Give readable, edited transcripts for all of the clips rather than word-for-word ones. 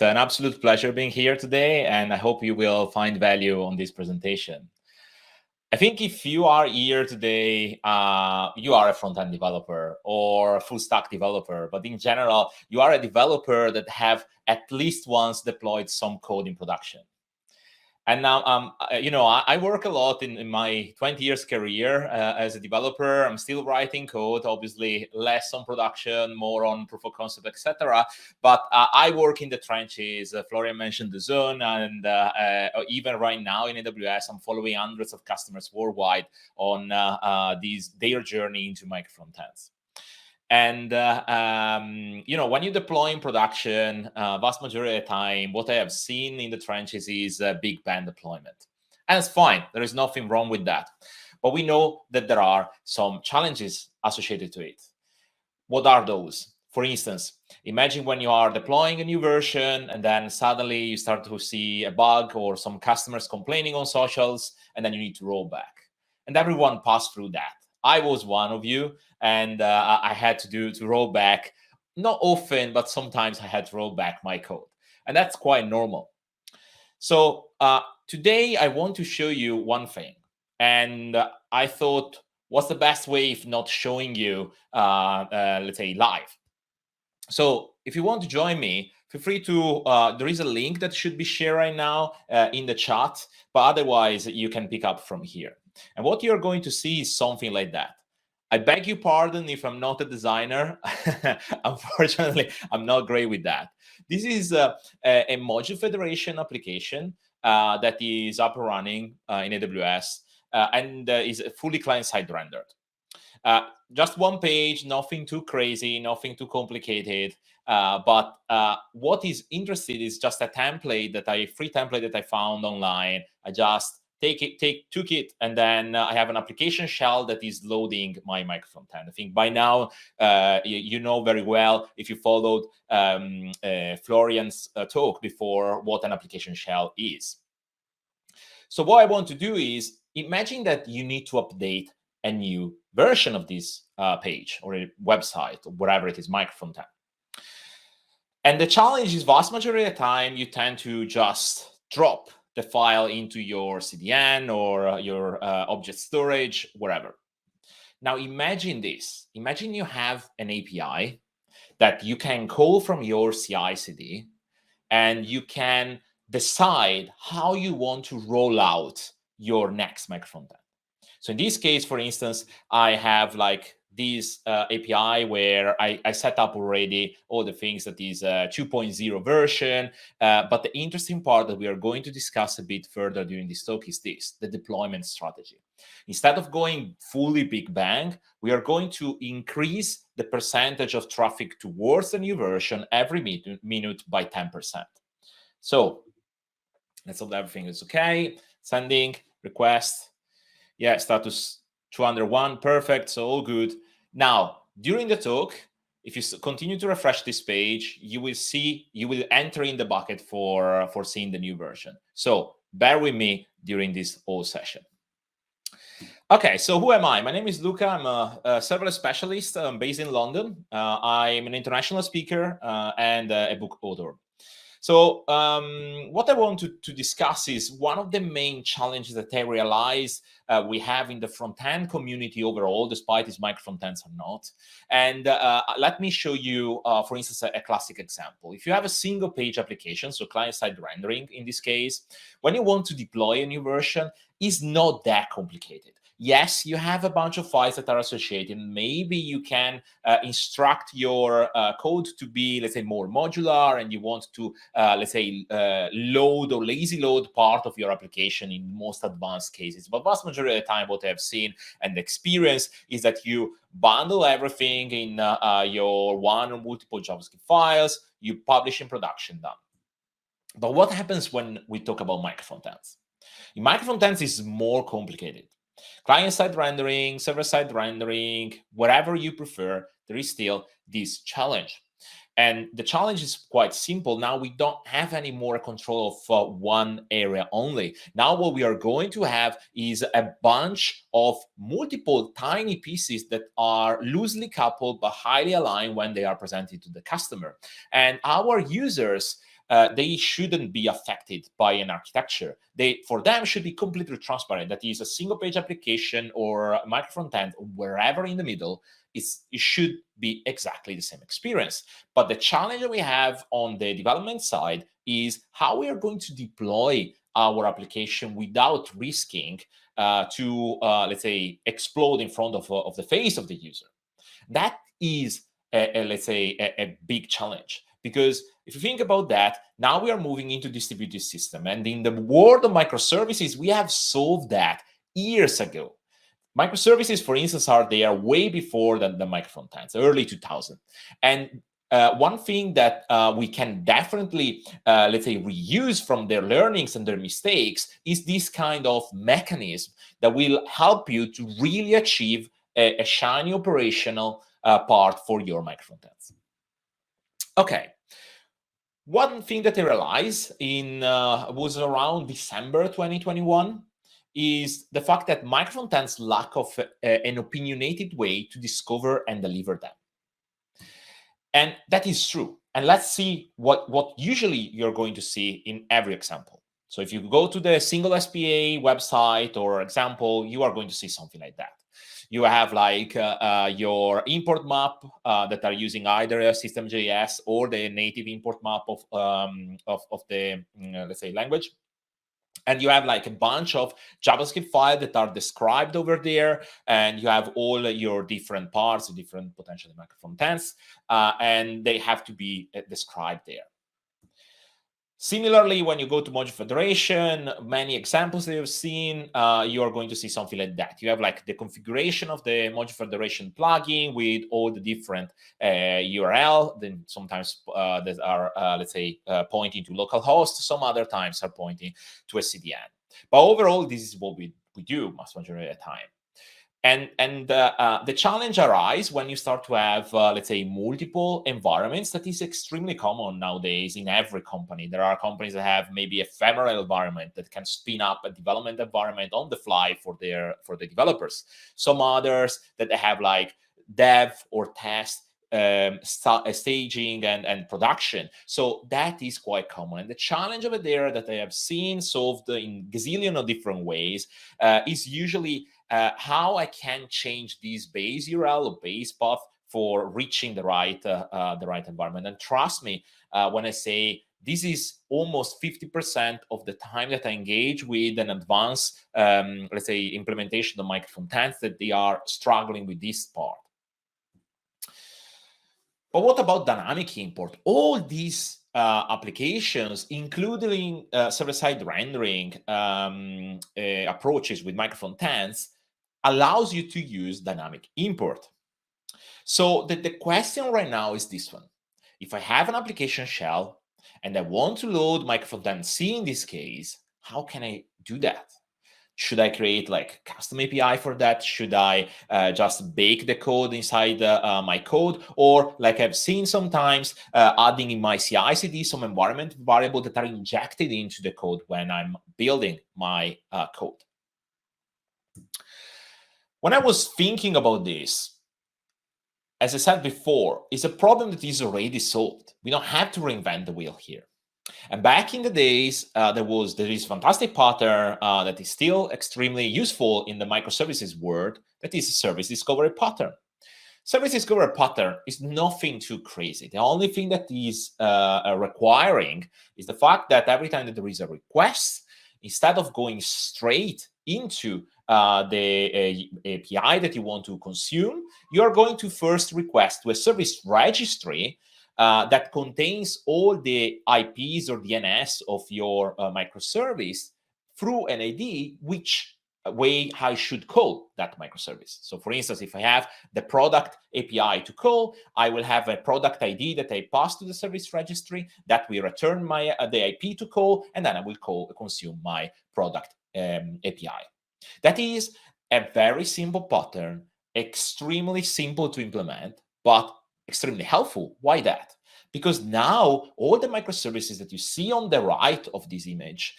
an absolute pleasure being here today, and I hope you will find value on this presentation. I think if you are here today, you are a front-end developer or a full-stack developer, but in general, you are a developer that have at least once deployed some code in production. And now, I work a lot in my 20 years career as a developer. I'm still writing code, obviously less on production, more on proof of concept, etc. But I work in the trenches. Florian mentioned the zone, and even right now in AWS, I'm following hundreds of customers worldwide on their journey into micro-frontends. And, when you deploy in production, vast majority of the time, what I have seen in the trenches is a big bang deployment. And it's fine. There is nothing wrong with that. But we know that there are some challenges associated to it. What are those? For instance, imagine when you are deploying a new version and then suddenly you start to see a bug or some customers complaining on socials, and then you need to roll back. And everyone passed through that. I was one of you, and I had to roll back, not often, but sometimes I had to roll back my code. And that's quite normal. So today I want to show you one thing. And I thought, what's the best way if not showing you, let's say, live? So if you want to join me, feel free to, there is a link that should be shared right now in the chat, but otherwise you can pick up from here. And what you're going to see is something like that. I beg your pardon if I'm not a designer. Unfortunately, I'm not great with that. This is a module federation application that is up and running in AWS and is fully client-side rendered. Just one page, nothing too crazy, nothing too complicated. But what is interesting is just a template free template that I found online. I just took it, and then I have an application shell that is loading my micro-frontend. I think by now you know very well, if you followed Florian's talk before, what an application shell is. So what I want to do is, imagine that you need to update a new version of this page or a website or whatever it is, micro-frontend. And the challenge is, vast majority of the time, you tend to just drop the file into your CDN or your object storage, wherever. Now imagine this. Imagine you have an API that you can call from your CI/CD, and you can decide how you want to roll out your next micro-frontend. So in this case, for instance, I have like this API where I set up already all the things that is 2.0 version. But the interesting part that we are going to discuss a bit further during this talk is this, the deployment strategy. Instead of going fully big bang, we are going to increase the percentage of traffic towards the new version every minute by 10%. So let's hope everything is okay. Sending, request. Yeah, status 201, perfect, so all good. Now, during the talk, if you continue to refresh this page, you will enter in the bucket for seeing the new version. So bear with me during this whole session. Okay, so who am I? My name is Luca. I'm a serverless specialist. I'm based in London. I'm an international speaker and a book author. So what I want to discuss is one of the main challenges that I realize we have in the front-end community overall, despite its micro-frontends or not. And let me show you, for instance, a classic example. If you have a single-page application, so client-side rendering in this case, when you want to deploy a new version, it's not that complicated. Yes, you have a bunch of files that are associated. Maybe you can instruct your code to be, let's say, more modular, and you want to, let's say, load or lazy load part of your application in most advanced cases. But vast majority of the time, what I've seen and experienced is that you bundle everything in your one or multiple JavaScript files, you publish in production, done. But what happens when we talk about micro-frontends? In micro-frontends, it's more complicated. Client-side rendering, server-side rendering, whatever you prefer, there is still this challenge. And the challenge is quite simple. Now we don't have any more control of one area only. Now what we are going to have is a bunch of multiple tiny pieces that are loosely coupled but highly aligned when they are presented to the customer. And our users they shouldn't be affected by an architecture. For them, should be completely transparent. That is a single page application or a micro-frontend, wherever in the middle, it should be exactly the same experience. But the challenge that we have on the development side is how we are going to deploy our application without risking to, let's say, explode in front of the face of the user. That is, let's say, a big challenge. Because if you think about that, now we are moving into distributed system. And in the world of microservices, we have solved that years ago. Microservices, for instance, are there way before the micro-frontends, early 2000. And one thing that we can definitely, let's say, reuse from their learnings and their mistakes is this kind of mechanism that will help you to really achieve a shiny operational part for your micro-frontends. Okay. One thing that I realized was around December 2021 is the fact that micro-frontends lack of an opinionated way to discover and deliver them. And that is true. And let's see what usually you're going to see in every example. So if you go to the single SPA website or example, you are going to see something like that. You have like your import map that are using either System.js or the native import map of the, let's say, language. And you have like a bunch of JavaScript files that are described over there, and you have all your different parts, different potentially micro-frontends, and they have to be described there. Similarly, when you go to Module Federation, many examples that you've seen, you are going to see something like that. You have like the configuration of the Module Federation plugin with all the different URL. Then sometimes that are, let's say, pointing to localhost. Some other times are pointing to a CDN. But overall, this is what we do most majority of the time. And the challenge arises when you start to have, let's say, multiple environments. That is extremely common nowadays in every company. There are companies that have maybe ephemeral environment that can spin up a development environment on the fly for the developers. Some others that have like dev or test, staging and production. So that is quite common. And the challenge over there that I have seen solved in gazillion of different ways is usually how I can change this base URL or base path for reaching the right environment. And trust me when I say this is almost 50% of the time that I engage with an advanced, let's say, implementation of micro-frontends, that they are struggling with this part. But what about dynamic import? All these applications, including server-side rendering approaches with micro-frontends, allows you to use dynamic import. So the question right now is this one. If I have an application shell and I want to load micro-frontend C in this case, how can I do that? Should I create like custom API for that? Should I just bake the code inside my code? Or like I've seen sometimes adding in my CI/CD some environment variable that are injected into the code when I'm building my code. When I was thinking about this, as I said before, it's a problem that is already solved. We don't have to reinvent the wheel here. And back in the days, there is a fantastic pattern that is still extremely useful in the microservices world. That is a service discovery pattern. Service discovery pattern is nothing too crazy. The only thing that is requiring is the fact that every time that there is a request, instead of going straight into the API that you want to consume, you are going to first request to a service registry that contains all the IPs or DNS of your microservice through an ID, which way I should call that microservice. So for instance, if I have the product API to call, I will have a product ID that I pass to the service registry that will return my the IP to call, and then I will consume my product API. That is a very simple pattern, extremely simple to implement, but extremely helpful. Why that? Because now all the microservices that you see on the right of this image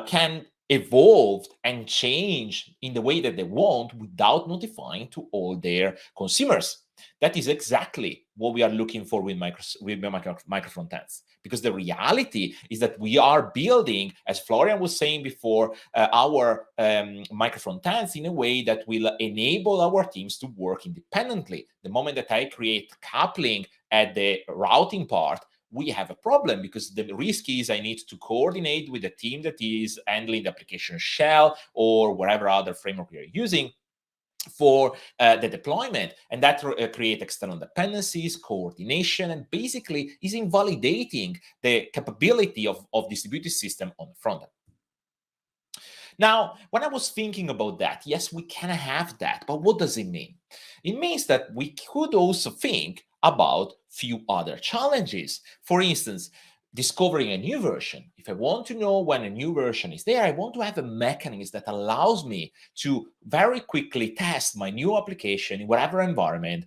can evolved and changed in the way that they want without notifying to all their consumers. That is exactly what we are looking for with micro-frontends. Because the reality is that we are building, as Florian was saying before, our micro-frontends in a way that will enable our teams to work independently. The moment that I create coupling at the routing part, we have a problem, because the risk is I need to coordinate with the team that is handling the application shell or whatever other framework we are using for the deployment, and that create external dependencies, coordination, and basically is invalidating the capability of distributed system on the front end. Now, when I was thinking about that, yes, we can have that, but what does it mean? It means that we could also think about few other challenges. For instance, discovering a new version. If I want to know when a new version is there, I want to have a mechanism that allows me to very quickly test my new application in whatever environment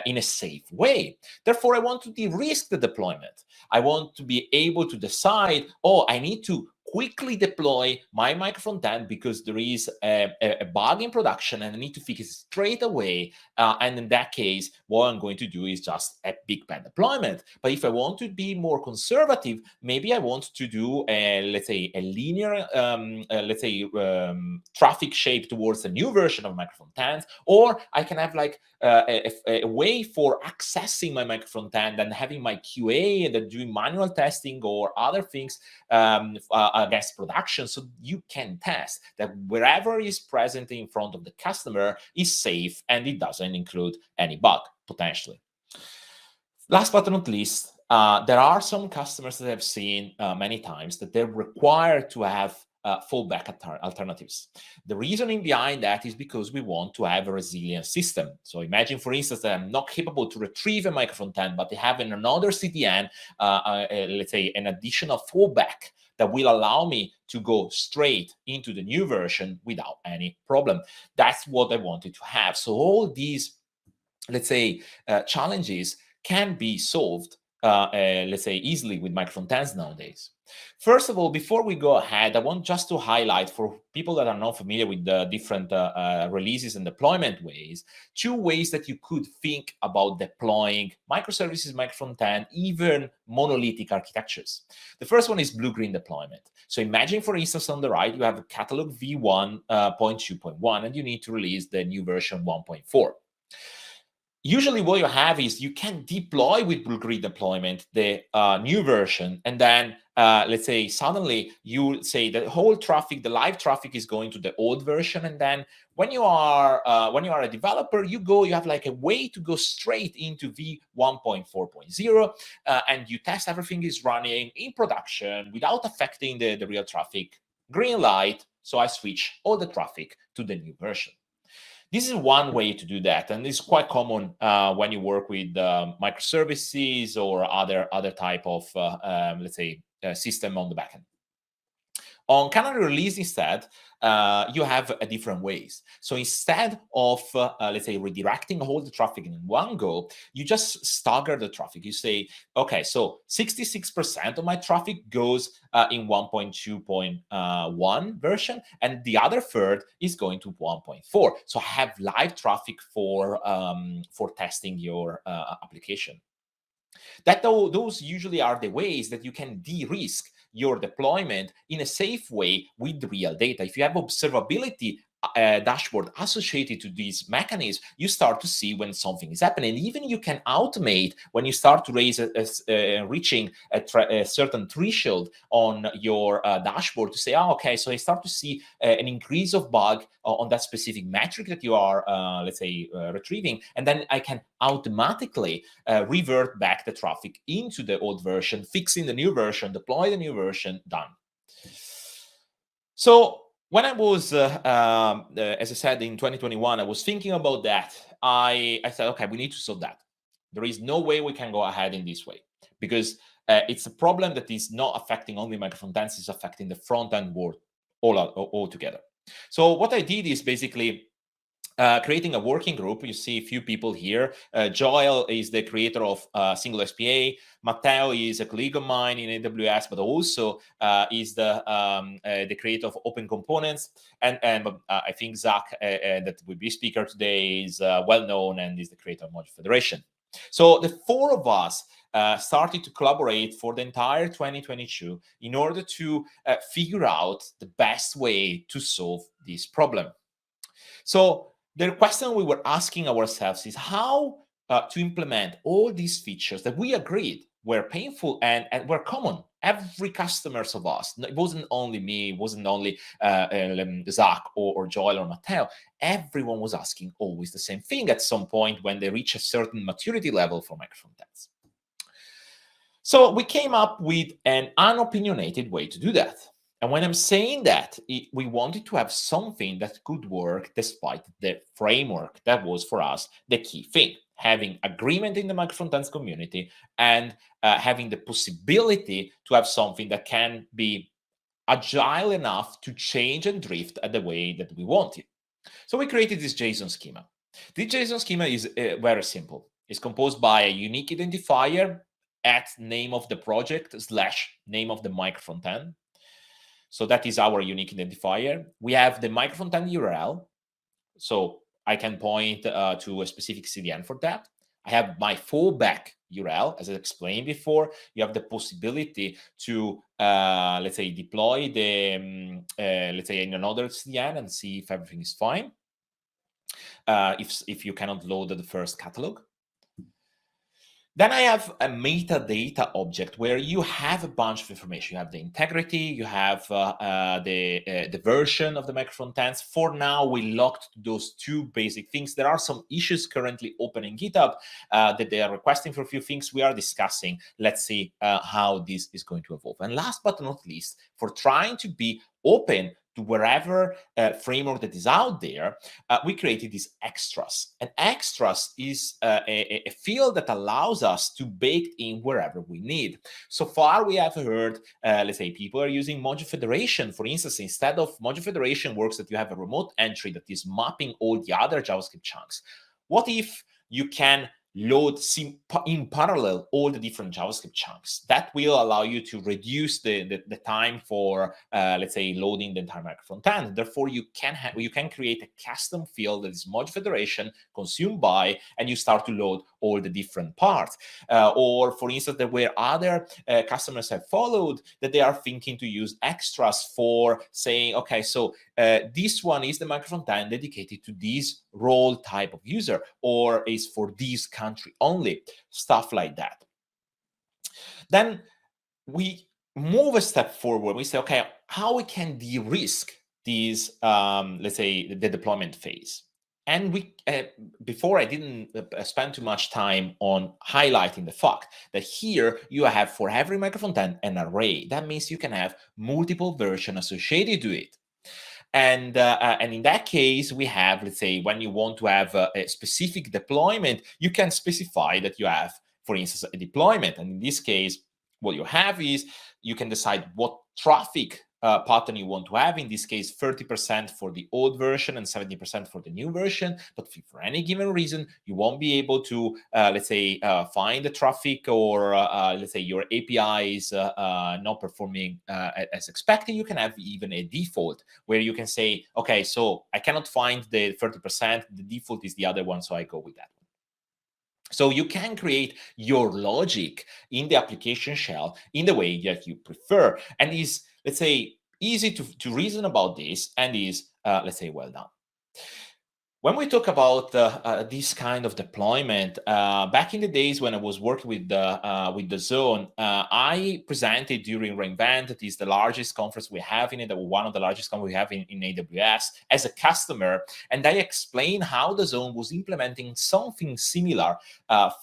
in a safe way. Therefore, I want to de-risk the deployment. I want to be able to decide, oh, I need to quickly deploy my micro-frontend because there is a bug in production and I need to fix it straight away. And in that case, what I'm going to do is just a big bang deployment. But if I want to be more conservative, maybe I want to do, let's say, a linear, traffic shape towards a new version of micro-frontend, or I can have like a way for accessing my micro-frontend and having my QA and then doing manual testing or other things against production, so you can test that wherever is present in front of the customer is safe and it doesn't include any bug, potentially. Last but not least, there are some customers that I've seen many times that they're required to have fallback alternatives. The reasoning behind that is because we want to have a resilient system. So imagine, for instance, that I'm not capable to retrieve a micro-frontend, but they have another CDN, let's say an additional fallback that will allow me to go straight into the new version without any problem. That's what I wanted to have. So all these, let's say, challenges can be solved, let's say, easily with micro-frontends nowadays. First of all, before we go ahead, I want just to highlight for people that are not familiar with the different releases and deployment ways, two ways that you could think about deploying microservices, micro-frontend, even monolithic architectures. The first one is blue-green deployment. So imagine, for instance, on the right, you have a catalog v1.2.1, and you need to release the new version 1.4. Usually what you have is you can deploy with blue-green deployment the new version, and then let's say suddenly you say the whole traffic, the live traffic is going to the old version, and then when you are a developer, you have like a way to go straight into v1.4.0, and you test everything is running in production without affecting the real traffic. Green light, so I switch all the traffic to the new version. This is one way to do that, and it's quite common when you work with microservices or other type of, let's say, system on the backend. On canary release, instead, you have a different ways. So instead of, let's say, redirecting all the traffic in one go, you just stagger the traffic. You say, okay, so 66% of my traffic goes in 1.2.1 version, and the other third is going to 1.4. So have live traffic for testing your application. Those usually are the ways that you can de-risk your deployment in a safe way with real data. If you have observability dashboard associated to these mechanisms, you start to see when something is happening. Even you can automate when you start to reaching a certain threshold on your dashboard to say, oh, okay, so I start to see an increase of bug on that specific metric that you are, let's say, retrieving, and then I can automatically revert back the traffic into the old version, fixing the new version, deploy the new version, done. So when I was, as I said, in 2021, I was thinking about that. I said, okay, we need to solve that. There is no way we can go ahead in this way, because it's a problem that is not affecting only micro-frontends, it's affecting the front-end world all together. So what I did is basically creating a working group. You see a few people here. Joel is the creator of Single SPA. Matteo is a colleague of mine in AWS, but also is the creator of Open Components. And I think Zach, that will be speaker today, is well known and is the creator of Module Federation. So the four of us started to collaborate for the entire 2022 in order to figure out the best way to solve this problem. So the question we were asking ourselves is how to implement all these features that we agreed were painful and were common. Every customers of us, it wasn't only me, it wasn't only Zach or Joel or Matteo. Everyone was asking always the same thing at some point when they reach a certain maturity level for Micro-Frontends. So we came up with an unopinionated way to do that. And when I'm saying that, we wanted to have something that could work despite the framework. That was, for us, the key thing. Having agreement in the Micro-Frontends community and having the possibility to have something that can be agile enough to change and drift at the way that we want it. So we created this JSON schema. This JSON schema is very simple. It's composed by a unique identifier at name of the project / name of the Micro-Frontend. So that is our unique identifier. We have the Micro-Frontend URL. So I can point to a specific CDN for that. I have my fallback URL, as I explained before. You have the possibility to, let's say, deploy the, let's say, in another CDN and see if everything is fine. If you cannot load the first catalog. Then I have a metadata object where you have a bunch of information. You have the integrity, you have the version of the Micro-Frontends. For now, we locked those two basic things. There are some issues currently open in GitHub that they are requesting for a few things we are discussing. Let's see how this is going to evolve. And last but not least, for trying to be open to wherever framework that is out there, we created these extras. And extras is a field that allows us to bake in wherever we need. So far, we have heard, let's say, people are using Module Federation. For instance, instead of Module Federation works that you have a remote entry that is mapping all the other JavaScript chunks. What if you can load in parallel all the different JavaScript chunks? That will allow you to reduce the time for, let's say, loading the entire Micro-Frontend. Therefore, you can create a custom field that is Module Federation, consumed by, and you start to load all the different parts. Or, for instance, there were other customers have followed that they are thinking to use extras for saying, okay, so this one is the Micro-Frontend dedicated to this role type of user, or is for this country only, stuff like that. Then we move a step forward. We say, okay, how we can de-risk these, let's say, the deployment phase. And we, before I didn't spend too much time on highlighting the fact that here you have for every Micro-Frontend an array. That means you can have multiple versions associated to it. And in that case, we have, let's say, when you want to have a specific deployment, you can specify that you have, for instance, a deployment. And in this case, what you have is you can decide what traffic pattern you want to have. In this case, 30% for the old version and 70% for the new version. But if for any given reason, you won't be able to, let's say, find the traffic, or let's say your API is not performing as expected, you can have even a default where you can say, okay, so I cannot find the 30%, the default is the other one, so I go with that one. So you can create your logic in the application shell in the way that you prefer, and is, let's say, easy to reason about this, and is, let's say, well done. When we talk about this kind of deployment, back in the days when I was working with the Zone, I presented during reInvent, that is the largest conference we have in it, one of the largest conferences we have in AWS, as a customer, and I explained how the Zone was implementing something similar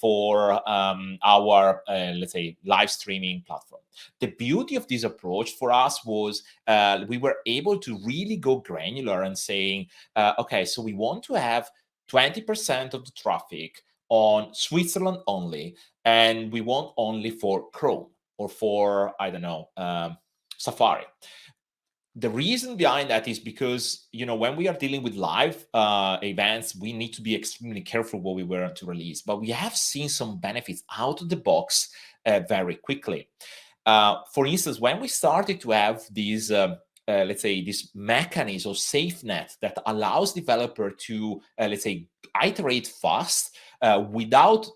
for our, let's say, live streaming platform. The beauty of this approach for us was we were able to really go granular and saying, okay, so we want to have 20% of the traffic on Switzerland only, and we want only for Chrome or for, I don't know, Safari. The reason behind that is because, when we are dealing with live events, we need to be extremely careful what we were to release. But we have seen some benefits out of the box very quickly. For instance, when we started to have these, let's say, this mechanism or safe net that allows developer to, let's say, iterate fast without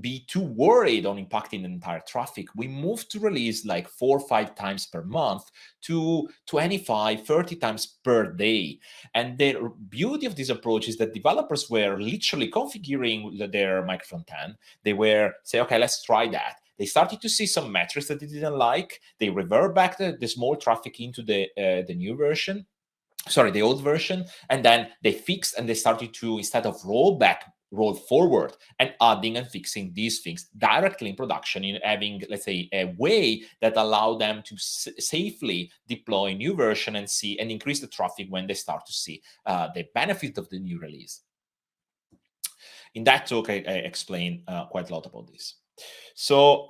be too worried on impacting the entire traffic, we moved to release like 4 or 5 times per month to 25, 30 times per day. And the beauty of this approach is that developers were literally configuring their micro-frontend. They were say, okay, let's try that. They started to see some metrics that they didn't like. They revert back the small traffic into the new version. Sorry, the old version. And then they fixed and they started to, instead of roll forward and adding and fixing these things directly in production, in having, let's say, a way that allow them to safely deploy a new version and see and increase the traffic when they start to see the benefit of the new release. In that talk, I explain quite a lot about this. So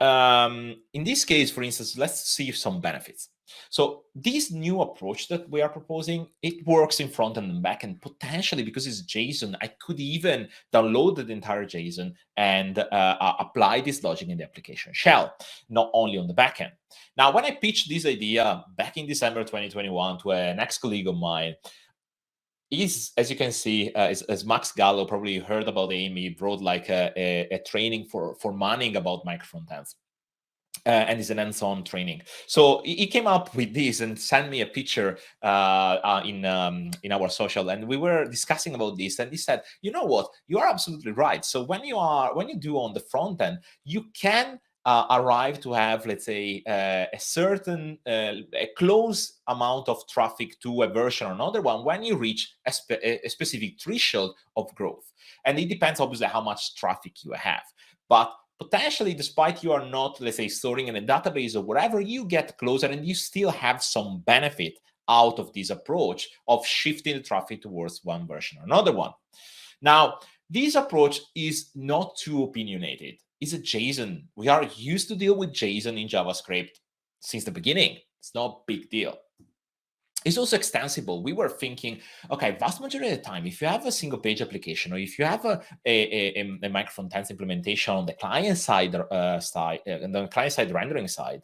in this case, for instance, let's see some benefits. So this new approach that we are proposing, it works in front end and back end. Potentially, because it's JSON, I could even download the entire JSON and apply this logic in the application shell, not only on the back end. Now, when I pitched this idea back in December 2021 to an ex-colleague of mine, as you can see, as Max Gallo probably heard about AIM, he wrote like a training for Manning about micro-frontends. And it's an hands-on training. So he came up with this and sent me a picture in our social, and we were discussing about this. And he said, "You know what? You are absolutely right. So when you do on the front end, you can arrive to have, let's say, a certain a close amount of traffic to a version or another one when you reach a specific threshold of growth, and it depends obviously how much traffic you have, but." Potentially, despite you are not, let's say, storing in a database or whatever, you get closer and you still have some benefit out of this approach of shifting the traffic towards one version or another one. Now, this approach is not too opinionated. It's a JSON. We are used to deal with JSON in JavaScript since the beginning. It's not a big deal. It's also extensible. We were thinking, okay, vast majority of the time, if you have a single page application or if you have a micro-frontends implementation on the client side, and the client side rendering side,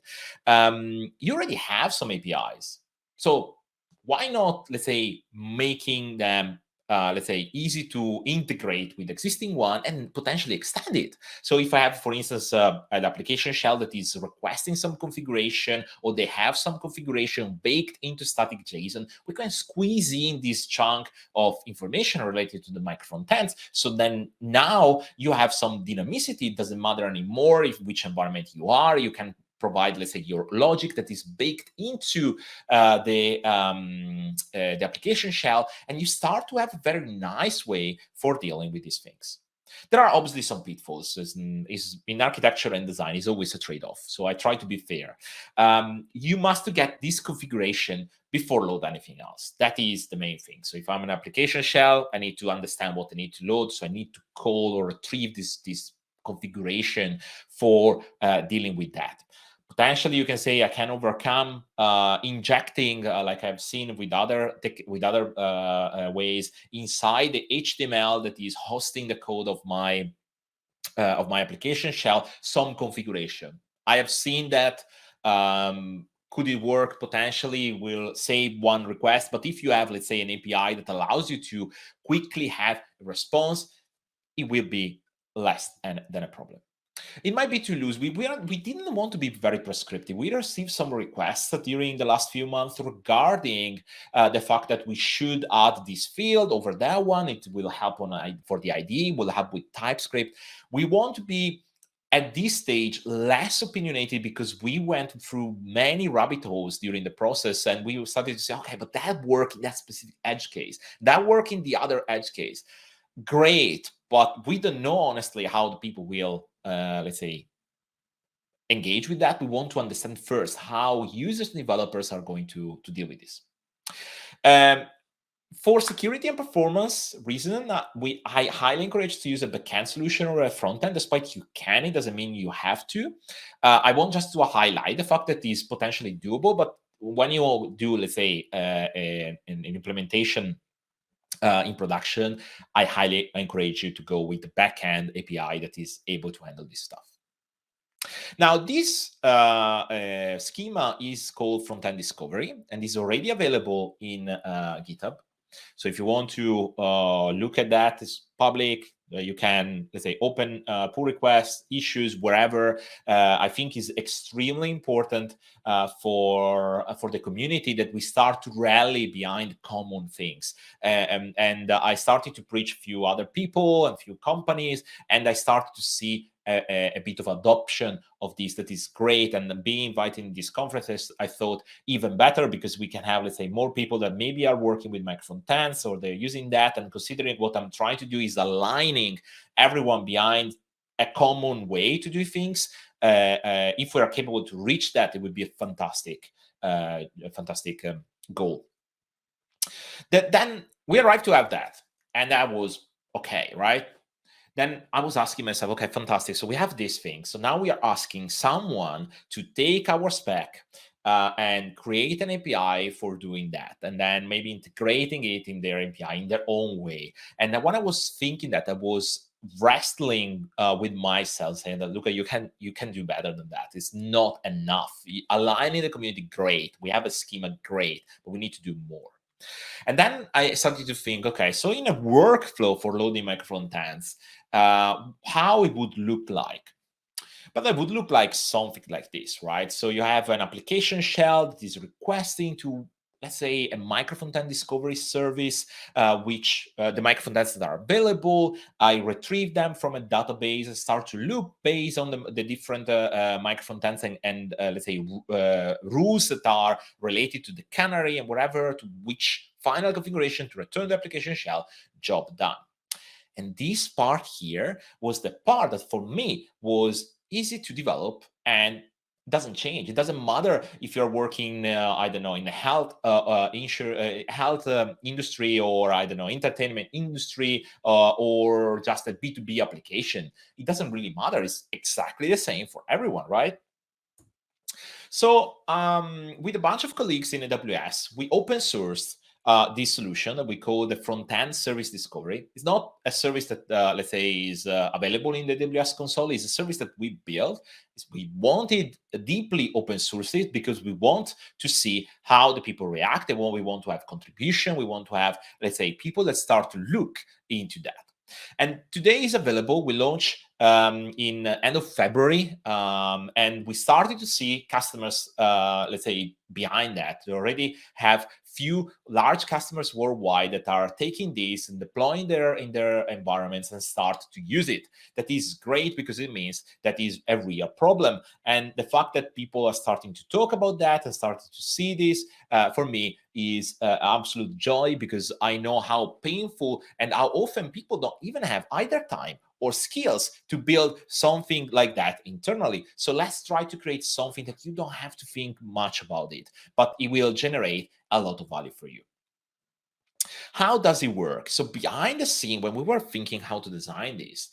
you already have some APIs. So why not, let's say, making them let's say, easy to integrate with existing one and potentially extend it. So if I have, for instance, an application shell that is requesting some configuration, or they have some configuration baked into static JSON, we can squeeze in this chunk of information related to the micro-frontends. So then now you have some dynamicity. It doesn't matter anymore which environment you are. You can provide, let's say, your logic that is baked into the application shell, and you start to have a very nice way for dealing with these things. There are obviously some pitfalls. In architecture and design, is always a trade-off. So I try to be fair. You must get this configuration before load anything else. That is the main thing. So if I'm an application shell, I need to understand what I need to load. So I need to call or retrieve this configuration for dealing with that. Potentially, you can say I can overcome injecting, like I've seen with other ways, inside the HTML that is hosting the code of my application shell, some configuration. I have seen that. Could it work? Potentially, will save one request. But if you have, let's say, an API that allows you to quickly have a response, it will be less than a problem. It might be too loose. We didn't want to be very prescriptive. We received some requests during the last few months regarding the fact that we should add this field over that one. It will help for the ID, will help with TypeScript. We want to be, at this stage, less opinionated because we went through many rabbit holes during the process, and we started to say, okay, but that worked in that specific edge case. That worked in the other edge case. Great, but we don't know, honestly, how the people will let's say, engage with that. We want to understand first how users and developers are going to deal with this. For security and performance reason, I highly encourage to use a backend solution or a front end. Despite you can, it doesn't mean you have to. I want just to highlight the fact that it is potentially doable, but when you do, let's say, an implementation in production, I highly encourage you to go with the backend API that is able to handle this stuff. Now, this schema is called Frontend Discovery and is already available in GitHub. So if you want to look at that, it's public. You can, let's say, open pull requests, issues, wherever. I think is extremely important for the community that we start to rally behind common things. And I started to preach a few other people and a few companies, and I started to see a bit of adoption of this that is great. And being invited in these conferences, I thought even better, because we can have, let's say, more people that maybe are working with Micro-Frontends or they're using that, and considering what I'm trying to do is aligning everyone behind a common way to do things. If we are capable to reach that, it would be a fantastic goal. Then we arrived to have that, and that was okay, right? Then I was asking myself, okay, fantastic. So we have this thing. So now we are asking someone to take our spec and create an API for doing that, and then maybe integrating it in their API in their own way. And then when I was thinking that, I was wrestling with myself, saying that, Luca, you can do better than that. It's not enough. Aligning the community, great. We have a schema, great, but we need to do more. And then I started to think, okay, so in a workflow for loading Micro-Frontends, how it would look like. But it would look like something like this, right? So you have an application shell that is requesting to, let's say, a Micro-Frontend discovery service, which the Micro-Frontends that are available, I retrieve them from a database and start to look based on the different Micro-Frontends and let's say, rules that are related to the canary and whatever, to which final configuration to return the application shell, job done. And this part here was the part that for me was easy to develop and doesn't change. It doesn't matter if you're working, I don't know, in the health industry, or I don't know, entertainment industry, or just a B2B application. It doesn't really matter. It's exactly the same for everyone, right? So with a bunch of colleagues in AWS, we open sourced this solution that we call the Front-End Service Discovery. It's not a service that, let's say, is available in the AWS console. It's a service that we built. We wanted deeply open source it because we want to see how the people react, and we want to have contribution. We want to have, let's say, people that start to look into that. And today is available. We launched in end of February, and we started to see customers, let's say, behind that. We already have few large customers worldwide that are taking this and deploying in their environments and start to use it. That is great, because it means that is a real problem. And the fact that people are starting to talk about that and starting to see this, for me, is absolute joy, because I know how painful and how often people don't even have either time or skills to build something like that internally. So let's try to create something that you don't have to think much about it, but it will generate a lot of value for you. How does it work? So behind the scene, when we were thinking how to design this,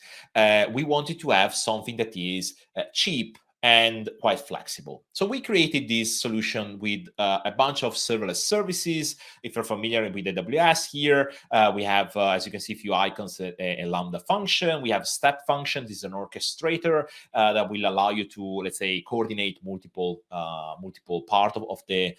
we wanted to have something that is cheap and quite flexible. So we created this solution with a bunch of serverless services. If you're familiar with AWS here, we have, as you can see, a few icons, a Lambda function. We have step function. This is an orchestrator that will allow you to, let's say, coordinate multiple part of the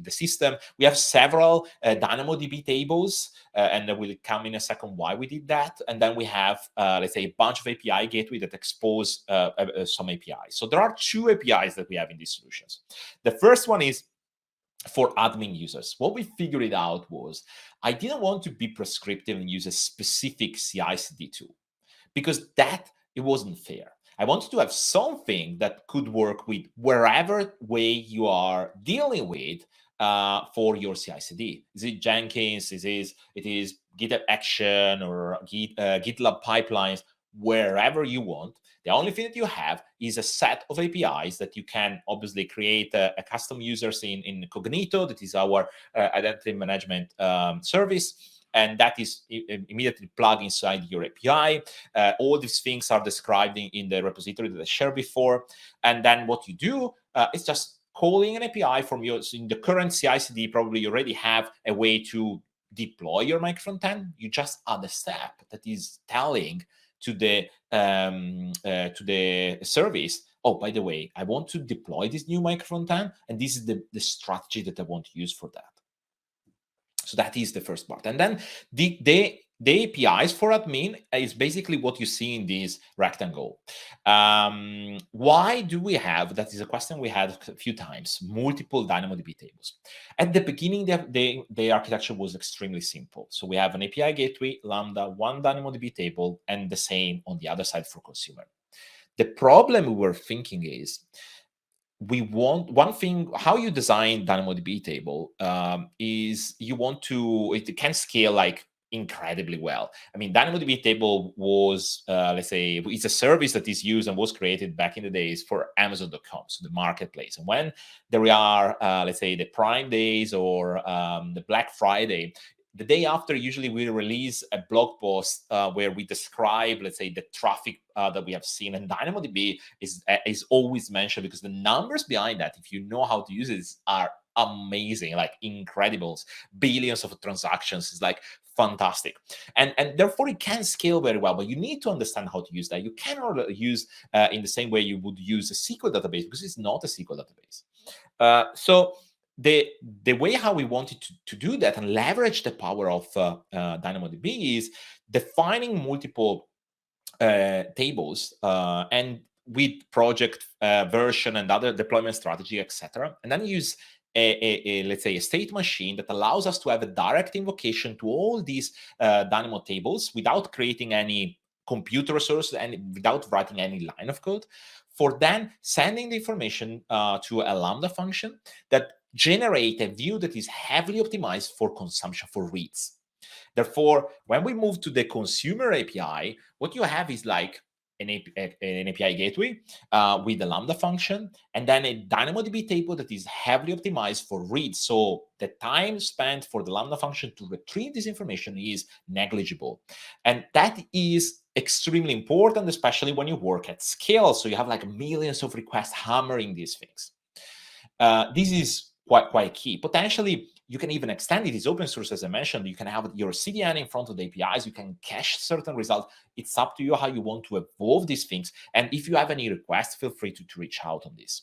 system. We have several DynamoDB tables, and we'll come in a second why we did that. And then we have, let's say, a bunch of API gateway that expose some APIs. So there are two APIs that we have in these solutions. The first one is for admin users. What we figured out was I didn't want to be prescriptive and use a specific CI/CD tool, because that it wasn't fair. I wanted to have something that could work with wherever way you are dealing with for your CI/CD. Is it Jenkins? It is GitHub Action or GitLab pipelines, wherever you want. The only thing that you have is a set of APIs that you can obviously create a custom users in Cognito. That is our identity management service. And that is immediately plugged inside your API. All these things are described in the repository that I shared before. And then what you do is just calling an API from your, so in the current CI/CD, probably you already have a way to deploy your micro-frontend. You just add a step that is telling to the service, oh, by the way, I want to deploy this new micro-frontend, and this is the strategy that I want to use for that. So that is the first part. And then the APIs for admin is basically what you see in this rectangle. Why do we have, that is a question we had a few times, multiple DynamoDB tables? At the beginning, the architecture was extremely simple. So we have an API gateway, Lambda, one DynamoDB table, and the same on the other side for consumer. The problem we were thinking is, we want one thing, how you design DynamoDB table is you want to, it can scale like incredibly well. I mean, DynamoDB table was, let's say, it's a service that is used and was created back in the days for Amazon.com, so the marketplace. And when there are, let's say, the Prime days or the Black Friday, the day after, usually we release a blog post where we describe, let's say, the traffic that we have seen. And DynamoDB is always mentioned because the numbers behind that, if you know how to use it, are amazing, like incredible. Billions of transactions is like fantastic. And therefore it can scale very well, but you need to understand how to use that. You cannot use in the same way you would use a SQL database, because it's not a SQL database. So the way how we wanted to do that and leverage the power of DynamoDB is defining multiple tables and with project version and other deployment strategy, etc. And then use let's say a state machine that allows us to have a direct invocation to all these Dynamo tables without creating any computer resource and without writing any line of code, for then sending the information to a Lambda function that generate a view that is heavily optimized for consumption for reads. Therefore, when we move to the consumer API, what you have is like an API gateway with the Lambda function, and then a DynamoDB table that is heavily optimized for reads. So the time spent for the Lambda function to retrieve this information is negligible. And that is extremely important, especially when you work at scale. So you have like millions of requests hammering these things. This is quite key. Potentially, you can even extend it. It's open source, as I mentioned. You can have your CDN in front of the APIs. You can cache certain results. It's up to you how you want to evolve these things. And if you have any requests, feel free to reach out on this.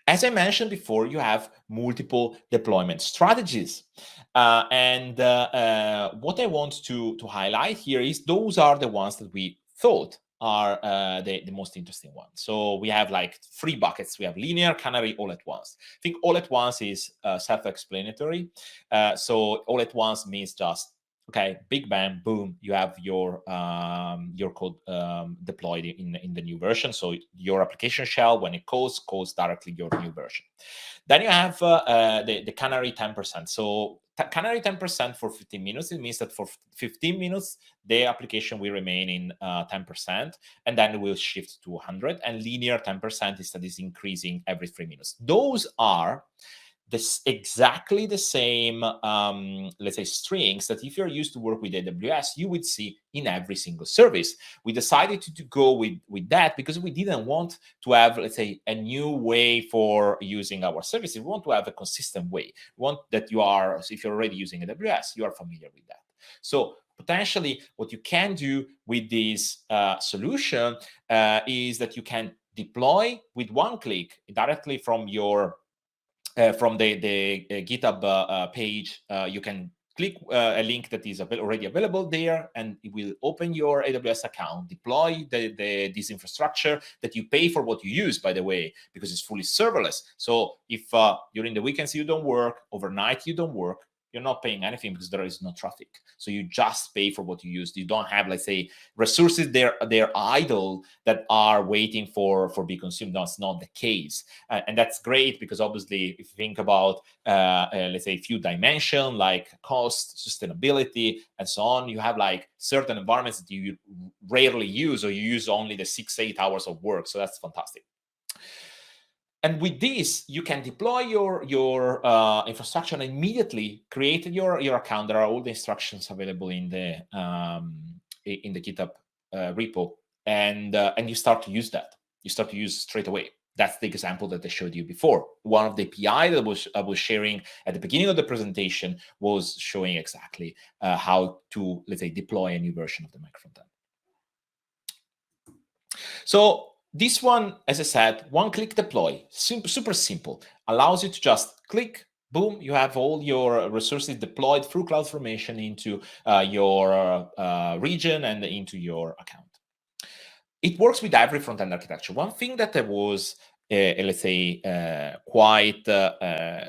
As I mentioned before, you have multiple deployment strategies. What I want to highlight here is those are the ones that we thought are the most interesting ones. So we have like 3 buckets. We have linear, canary, all at once. I think all at once is self-explanatory. So all at once means just, okay, big bang, boom, you have your code deployed in the new version. So your application shell, when it calls directly your new version. Then you have the canary 10%. So canary 10% for 15 minutes. It means that for 15 minutes, the application will remain in 10%, and then it will shift to 100. And linear 10% is that is increasing every 3 minutes. Those are exactly the same, let's say, strings that if you're used to work with AWS, you would see in every single service. We decided to go with that because we didn't want to have, let's say, a new way for using our services. We want to have a consistent way. We want that you are, if you're already using AWS, you are familiar with that. So potentially what you can do with this solution is that you can deploy with one click directly from your from the GitHub page. You can click a link that is already available there, and it will open your AWS account, deploy this infrastructure that you pay for what you use, by the way, because it's fully serverless. So if during the weekends you don't work, overnight you don't work, you're not paying anything because there is no traffic. So you just pay for what you use. You don't have, let's say, resources they're idle that are waiting for be consumed. That's not the case. And that's great because obviously if you think about, let's say, a few dimensions like cost, sustainability, and so on, you have like certain environments that you rarely use, or you use only the 6-8 hours of work. So that's fantastic. And with this, you can deploy your infrastructure and immediately create your account. There are all the instructions available in the GitHub repo, and you start to use that. You start to use straight away. That's the example that I showed you before. One of the API that I was sharing at the beginning of the presentation was showing exactly how to, let's say, deploy a new version of the Micro-Frontend. So this one, as I said, one-click deploy, super simple, allows you to just click, boom, you have all your resources deployed through CloudFormation into your region and into your account. It works with every front-end architecture. One thing that I was, let's say, quite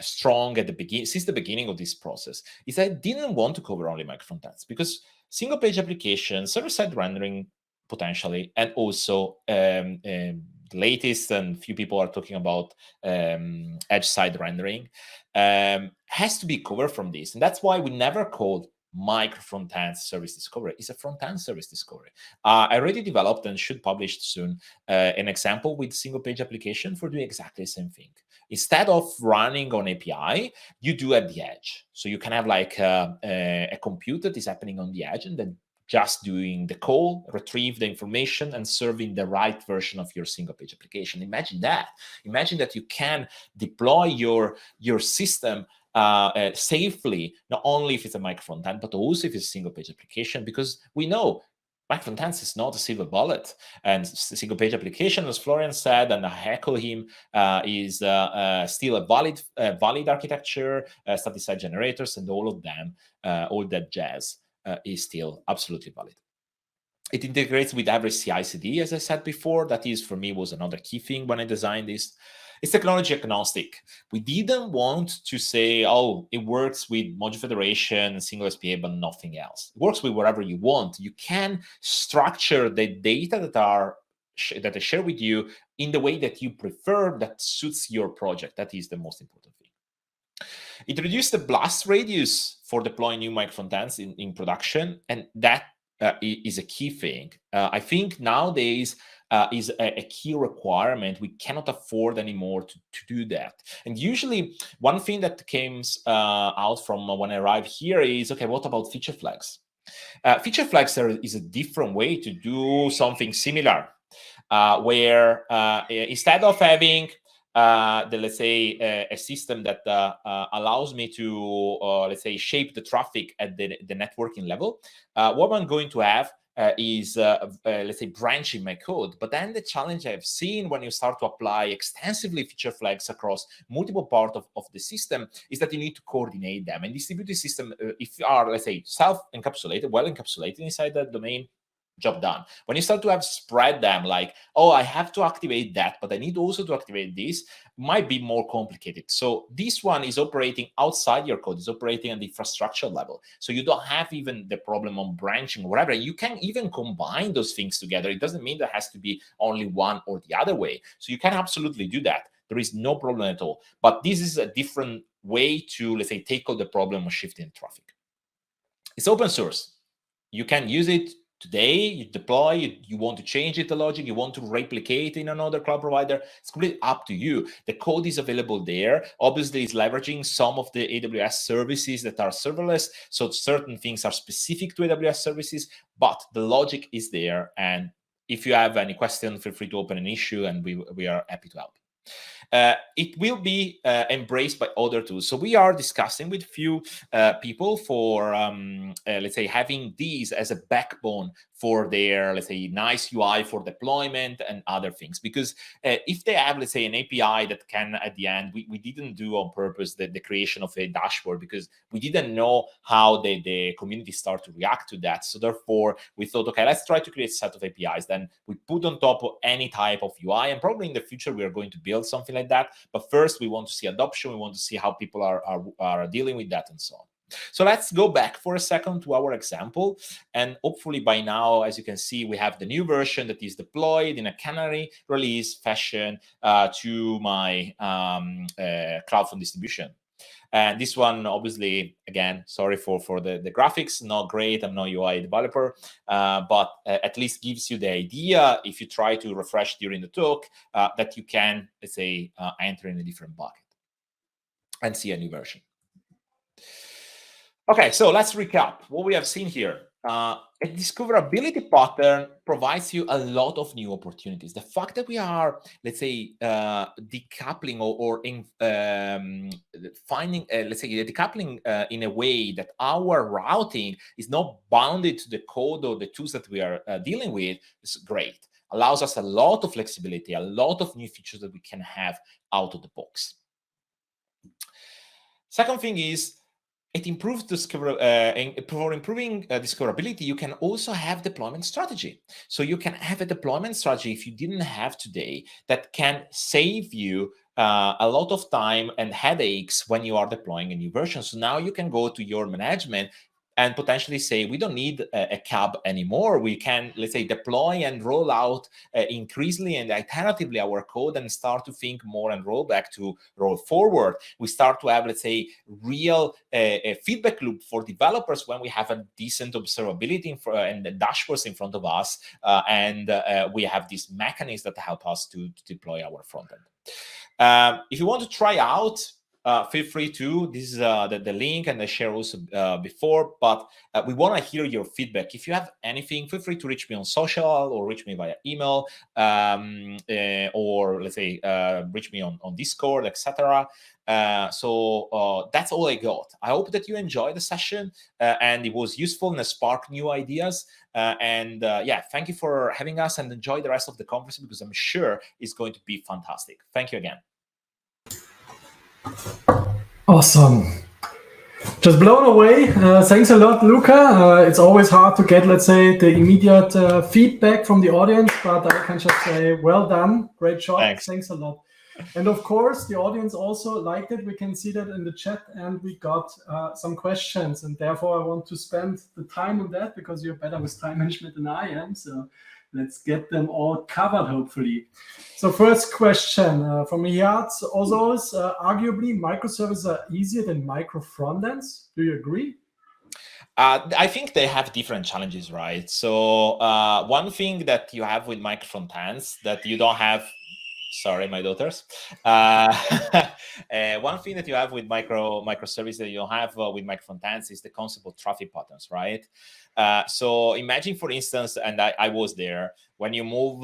strong at the beginning, since the beginning of this process, is I didn't want to cover only micro-frontends, because single-page application, server-side rendering, potentially, and also the latest, and few people are talking about edge-side rendering, has to be covered from this. And that's why we never called Micro-Frontend service discovery. It's a front-end service discovery. I already developed and should publish soon an example with single-page application for doing exactly the same thing. Instead of running on API, you do at the edge. So you can have like a compute that is happening on the edge, and then just doing the call, retrieve the information, and serving the right version of your single-page application. Imagine that. Imagine that you can deploy your system safely, not only if it's a micro-frontend, but also if it's a single-page application, because we know micro-frontends is not a silver bullet. And single-page application, as Florian said, and I echo him, is still a valid architecture, static-side generators, and all of them, all that jazz is still absolutely valid. It integrates with every CI/CD, as I said before. That is, for me, was another key thing when I designed this. It's technology agnostic. We didn't want to say, oh, it works with module federation and single SPA, but nothing else. It works with whatever you want. You can structure the data that I share with you in the way that you prefer, that suits your project. That is the most important thing. It reduced the blast radius for deploying new micro-frontends in production, and that is a key thing. I think nowadays is a key requirement. We cannot afford anymore to do that. And usually one thing that comes out from when I arrived here is, okay, what about feature flags? Feature flags is a different way to do something similar, where instead of having let's say a system that allows me to let's say shape the traffic at the networking level, what I'm going to have is let's say branching my code. But then the challenge I've seen when you start to apply extensively feature flags across multiple parts of the system is that you need to coordinate them. And distributed system, if you are, let's say, self-encapsulated, well encapsulated inside that domain, job done. When you start to have spread them, like, oh, I have to activate that, but I need also to activate this, might be more complicated. So this one is operating outside your code, is operating at the infrastructure level. So you don't have even the problem on branching or whatever. You can even combine those things together. It doesn't mean there has to be only one or the other way. So you can absolutely do that. There is no problem at all. But this is a different way to, let's say, tackle the problem of shifting traffic. It's open source. You can use it today, you deploy, you want to change it, the logic, you want to replicate in another cloud provider, it's completely up to you. The code is available there. Obviously, it's leveraging some of the AWS services that are serverless, so certain things are specific to AWS services, but the logic is there. And if you have any question, feel free to open an issue, and we are happy to help. It will be embraced by other tools. So we are discussing with few people for, let's say, having these as a backbone for their, let's say, nice UI for deployment and other things. Because if they have, let's say, an API that can, at the end, we didn't do on purpose the creation of a dashboard, because we didn't know how the community start to react to that. So therefore, we thought, okay, let's try to create a set of APIs. Then we put on top of any type of UI, and probably in the future, we are going to build something like that. But first, we want to see adoption. We want to see how people are dealing with that and so on. So let's go back for a second to our example. And hopefully by now, as you can see, we have the new version that is deployed in a canary release fashion to my CloudFront distribution. And this one, obviously, again, sorry for the graphics, not great. I'm not UI developer, but at least gives you the idea, if you try to refresh during the talk, that you can, let's say, enter in a different bucket and see a new version. Okay, so let's recap what we have seen here. a discoverability pattern provides you a lot of new opportunities. The fact that we are, let's say, decoupling or finding, let's say, decoupling in a way that our routing is not bounded to the code or the tools that we are dealing with is great. Allows us a lot of flexibility, a lot of new features that we can have out of the box. Second thing is, it improves for improving discoverability. You can also have deployment strategy. So you can have a deployment strategy if you didn't have today that can save you a lot of time and headaches when you are deploying a new version. So now you can go to your management and potentially say, we don't need a cab anymore. We can, let's say, deploy and roll out increasingly and iteratively our code and start to think more and roll back to roll forward. We start to have, let's say, real feedback loop for developers when we have a decent observability and the dashboards in front of us. And we have these mechanisms that help us to deploy our front end. If you want to try out, feel free to. This is the link, and I share also before, but we want to hear your feedback. If you have anything, feel free to reach me on social or reach me via email, or let's say reach me on Discord, etc. So that's all I got. I hope that you enjoyed the session and it was useful and sparked new ideas. Yeah, thank you for having us, and enjoy the rest of the conference because I'm sure it's going to be fantastic. Thank you again. Awesome. Just blown away. Thanks a lot, Luca. It's always hard to get, let's say, the immediate feedback from the audience, but I can just say, well done. Great job. Thanks a lot. And of course, the audience also liked it. We can see that in the chat, and we got some questions. And therefore, I want to spend the time on that because you're better with time management than I am. So let's get them all covered, hopefully. So first question from Iyad Ozos. Arguably, microservices are easier than micro-frontends. Do you agree? I think they have different challenges, right? So one thing that you have with micro-frontends that you don't have, sorry, my daughters. One thing that you have with microservices that you don't have with micro-frontends is the concept of traffic patterns, right? So imagine, for instance, and I was there, when you move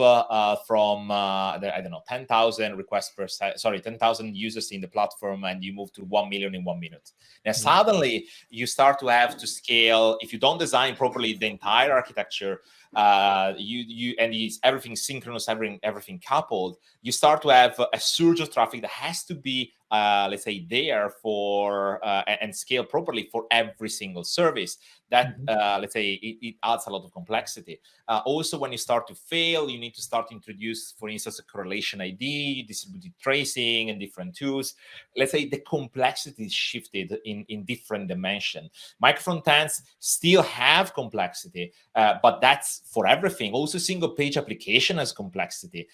from, I don't know, 10,000 requests per, 10,000 users in the platform, and you move to 1 million in 1 minute. Now, suddenly, you start to have to scale. If you don't design properly the entire architecture, and it's everything synchronous, everything coupled, you start to have a surge of traffic that has to be, let's say, there for and scale properly for every single service. That, let's say, it adds a lot of complexity. Also, when you start to fail, you need to start to introduce, for instance, a correlation ID, distributed tracing, and different tools. Let's say the complexity is shifted in different dimensions. Micro-frontends still have complexity, but that's for everything. Also, single-page application has complexity,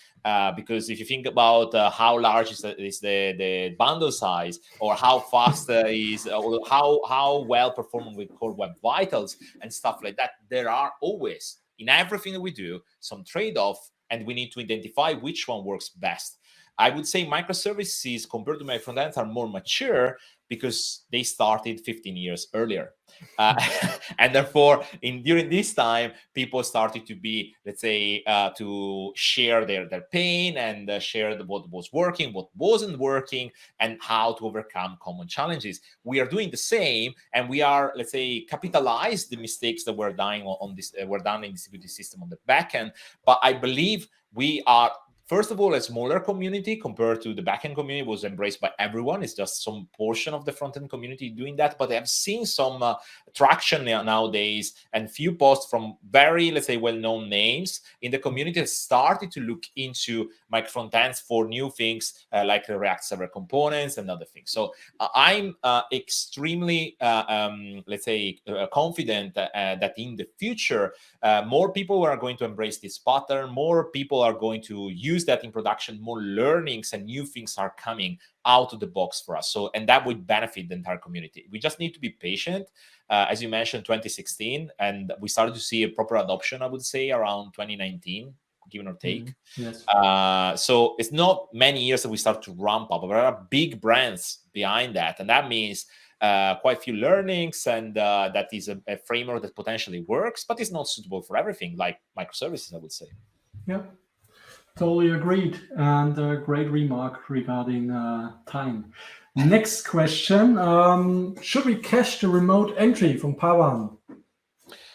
because if you think about how large is the bundle size, or how fast is, or how well performing with core web vitals and stuff like that, there are always, in everything that we do, some trade-off, and we need to identify which one works best. I would say microservices compared to micro-frontends are more mature because they started 15 years earlier. And therefore, during this time, people started to be, let's say, to share their pain and share what was working, what wasn't working, and how to overcome common challenges. We are doing the same, and we are, let's say, capitalize the mistakes that were done were done in distributed system on the back end. But I believe we are, first of all, a smaller community compared to the backend community. Was embraced by everyone. It's just some portion of the front-end community doing that. But I've seen some traction nowadays, and few posts from very, let's say, well-known names in the community have started to look into micro-frontends for new things like the React server components and other things. So I'm extremely, let's say, confident that in the future, more people are going to embrace this pattern. More people are going to use that in production. More learnings and new things are coming out of the box for us. So, and that would benefit the entire community. We just need to be patient. As you mentioned, 2016, and we started to see a proper adoption, I would say, around 2019, give or take. Yes. So it's not many years that we start to ramp up. There are big brands behind that, and that means quite few learnings, and that is a framework that potentially works, but is not suitable for everything, like microservices, I would say. Yeah, totally agreed. And a great remark regarding time. Next question. Should we cache the remote entry from Pavan?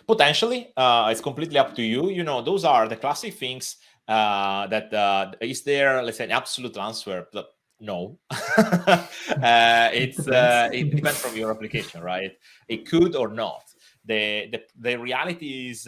Potentially, it's completely up to you. You know, those are the classic things that is there, let's say, an absolute answer, but no. It depends from your application, right? It could or not. The reality is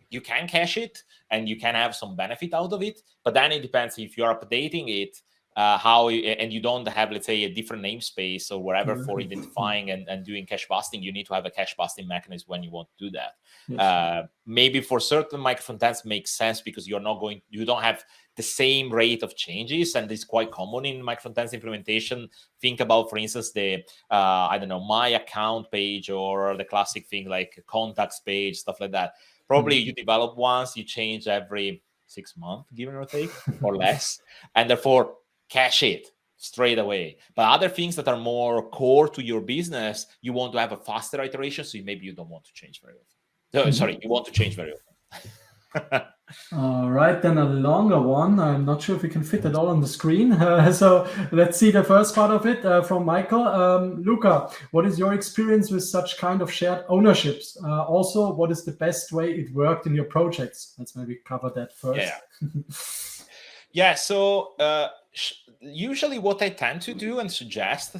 you can cache it and you can have some benefit out of it, but then it depends if you're updating it, and you don't have, let's say, a different namespace or whatever for identifying and doing cache busting. You need to have a cache busting mechanism when you want to do that. Yes. Maybe for certain micro-frontends makes sense because you don't have the same rate of changes, and it's quite common in micro-frontends implementation. Think about, for instance, the I don't know, my account page, or the classic thing like contacts page, stuff like that. Probably you develop once, you change every 6 months, give or take, or less, and therefore cache it straight away. But other things that are more core to your business, you want to have a faster iteration, so maybe you don't want to change very often. Sorry, you want to change very often. All right, then a longer one. I'm not sure if we can fit it all on the screen. So let's see the first part of it from Michael. Luca, what is your experience with such kind of shared ownerships? Also, what is the best way it worked in your projects? Let's maybe cover that first. Yeah, so usually what I tend to do and suggest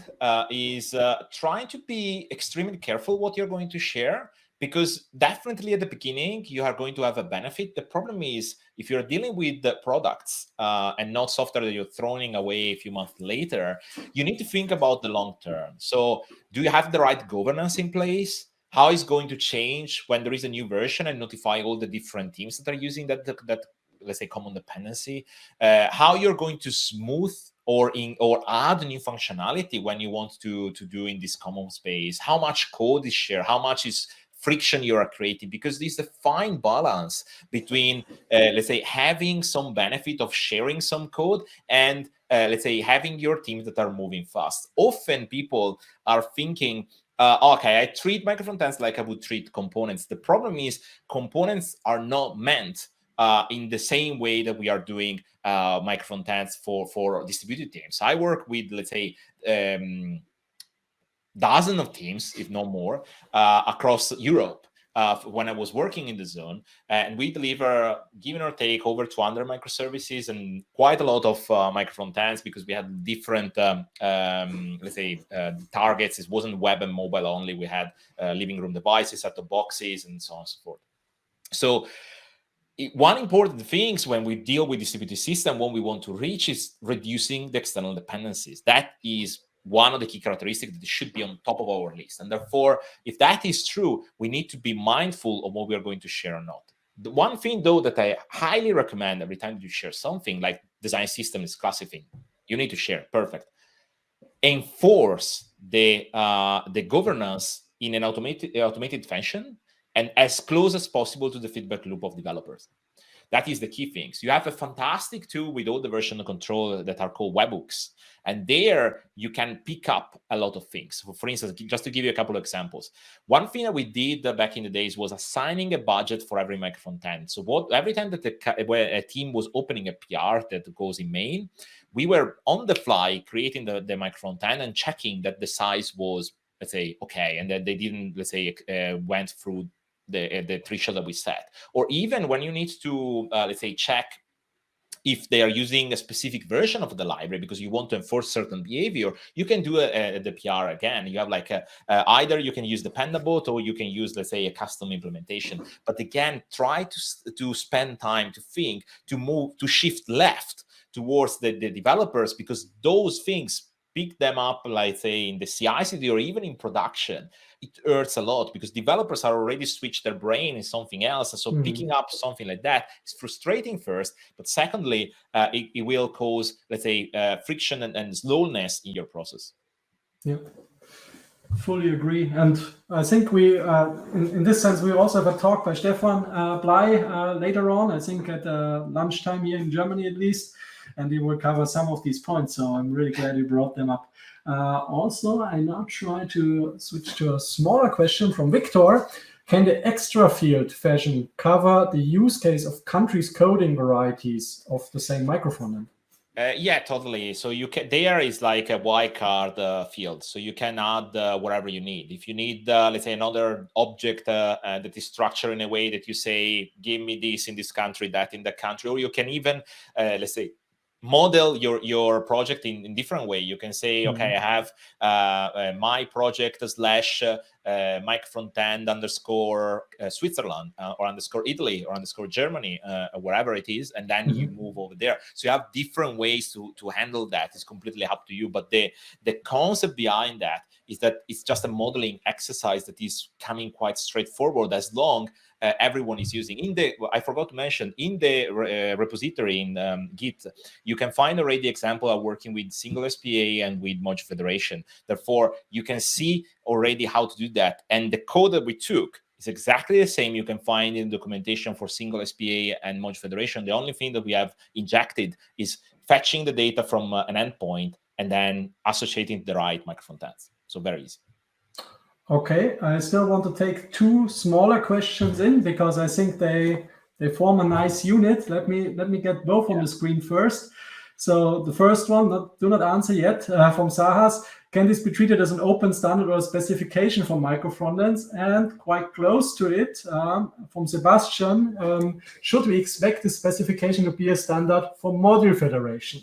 is trying to be extremely careful what you're going to share, because definitely at the beginning you are going to have a benefit. The problem is if you're dealing with the products and not software that you're throwing away a few months later, you need to think about the long term. So do you have the right governance in place? How is going to change when there is a new version and notify all the different teams that are using that let's say common dependency? How you're going to smooth or add new functionality when you want to do in this common space? How much code is shared? How much is friction you are creating? Because there's a fine balance between let's say having some benefit of sharing some code and let's say having your teams that are moving fast. Often people are thinking, okay, I treat micro-frontends like I would treat components. The problem is components are not meant in the same way that we are doing micro-frontends for distributed teams. I work with, let's say, dozens of teams, if not more, across Europe when I was working in the zone. And we deliver, give or take, over 200 microservices and quite a lot of micro-frontends, because we had different, let's say, targets. It wasn't web and mobile only. We had living room devices, set-top boxes, and so on and so forth. So one important thing when we deal with distributed system, what we want to reach is reducing the external dependencies. That is one of the key characteristics that should be on top of our list. And therefore, if that is true, we need to be mindful of what we are going to share or not. The one thing, though, that I highly recommend every time you share something, like design system is classic thing, you need to share. Perfect. Enforce the governance in an automated fashion, and as close as possible to the feedback loop of developers. That is the key things. You have a fantastic tool with all the version control that are called webhooks. And there you can pick up a lot of things. So for instance, just to give you a couple of examples, one thing that we did back in the days was assigning a budget for every micro-frontend. So every time that a team was opening a PR that goes in main, we were on the fly creating the micro-frontend and checking that the size was, let's say, okay, and that they didn't, let's say, went through the threshold that we set. Or even when you need to, let's say, check if they are using a specific version of the library because you want to enforce certain behavior, you can do the PR again. You have like either you can use the Pandabot or you can use, let's say, a custom implementation. But again, try to spend time to think, to move, to shift left towards the developers, because those things pick them up, like say in the CI/CD or even in production, it hurts a lot because developers are already switched their brain in something else. And so picking up something like that is frustrating first, but secondly, it will cause, let's say, friction and slowness in your process. Yeah, fully agree. And I think we, in this sense, we also have a talk by Stefan Blei later on, I think at lunchtime here in Germany at least, and he will cover some of these points. So I'm really glad you brought them up. Also, I now try to switch to a smaller question from Victor. Can the extra field fashion cover the use case of countries coding varieties of the same micro-frontend? Yeah, totally. So you can, there is like a wildcard field. So you can add whatever you need. If you need, let's say, another object that is structured in a way that you say, give me this in this country, that in that country, or you can even, let's say, model your project in different way. You can say, okay, I have my project slash Micro-Frontend underscore Switzerland or underscore Italy or underscore Germany, wherever it is, and then you move over there. So you have different ways to handle that. It's completely up to you. But the concept behind that is that it's just a modeling exercise that is coming quite straightforward as long everyone is using. I forgot to mention, in the repository in Git, you can find already example of working with single SPA and with Module Federation. Therefore, you can see already how to do that. And the code that we took is exactly the same you can find in documentation for single SPA and Module Federation. The only thing that we have injected is fetching the data from an endpoint and then associating the right Micro-Frontends. So very easy. Okay, I still want to take two smaller questions in because I think they form a nice unit. Let me get both on the screen first. So the first one, do not answer yet, from Sahas. Can this be treated as an open standard or a specification for micro-frontends? And quite close to it, from Sebastian, should we expect this specification to be a standard for Module Federation?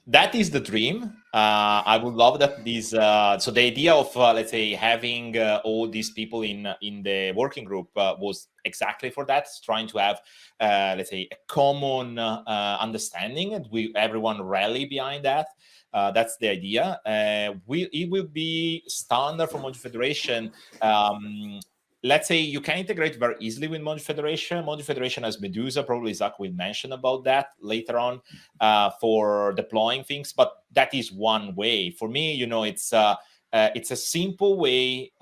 That is the dream. I would love that these. So the idea of let's say having all these people in the working group was exactly for that, trying to have let's say a common understanding, and everyone rally behind that. That's the idea. It will be standard for Module Federation. Let's say you can integrate very easily with Module Federation. Module Federation has Medusa. Probably Zach will mention about that later on for deploying things. But that is one way. For me, it's a simple way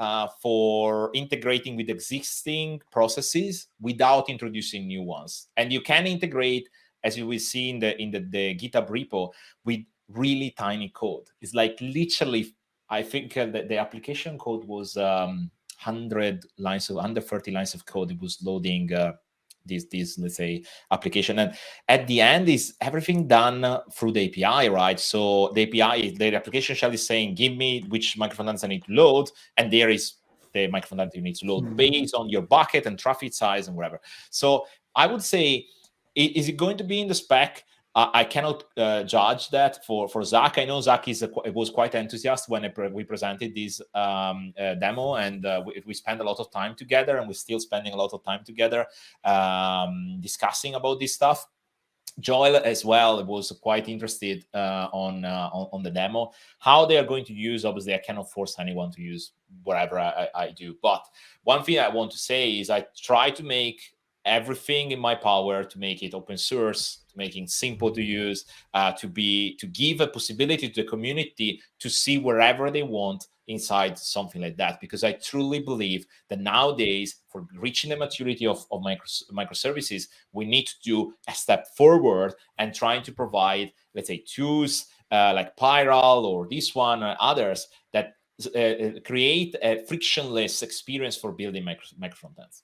for integrating with existing processes without introducing new ones. And you can integrate, as you will see in the GitHub repo, with really tiny code. It's like literally, I think the application code was 100 lines of 130 lines of code. It was loading this let's say application, and at the end is everything done through the API, right? So the API, the application shell is saying, give me which micro-frontends I need to load, and there is the micro-frontend you need to load based on your bucket and traffic size and whatever. So I would say, is it going to be in the spec? I cannot judge that for Zach. I know Zach was quite enthusiastic when we presented this demo, and we spent a lot of time together, and we're still spending a lot of time together discussing about this stuff. Joel as well was quite interested on the demo. How they are going to use, obviously, I cannot force anyone to use whatever I do. But one thing I want to say is I try to make everything in my power to make it open source, to make it simple to use, to give a possibility to the community to see wherever they want inside something like that, because I truly believe that nowadays, for reaching the maturity of microservices, we need to do a step forward and trying to provide, let's say, tools like Pyral or this one or others that create a frictionless experience for building micro-frontends.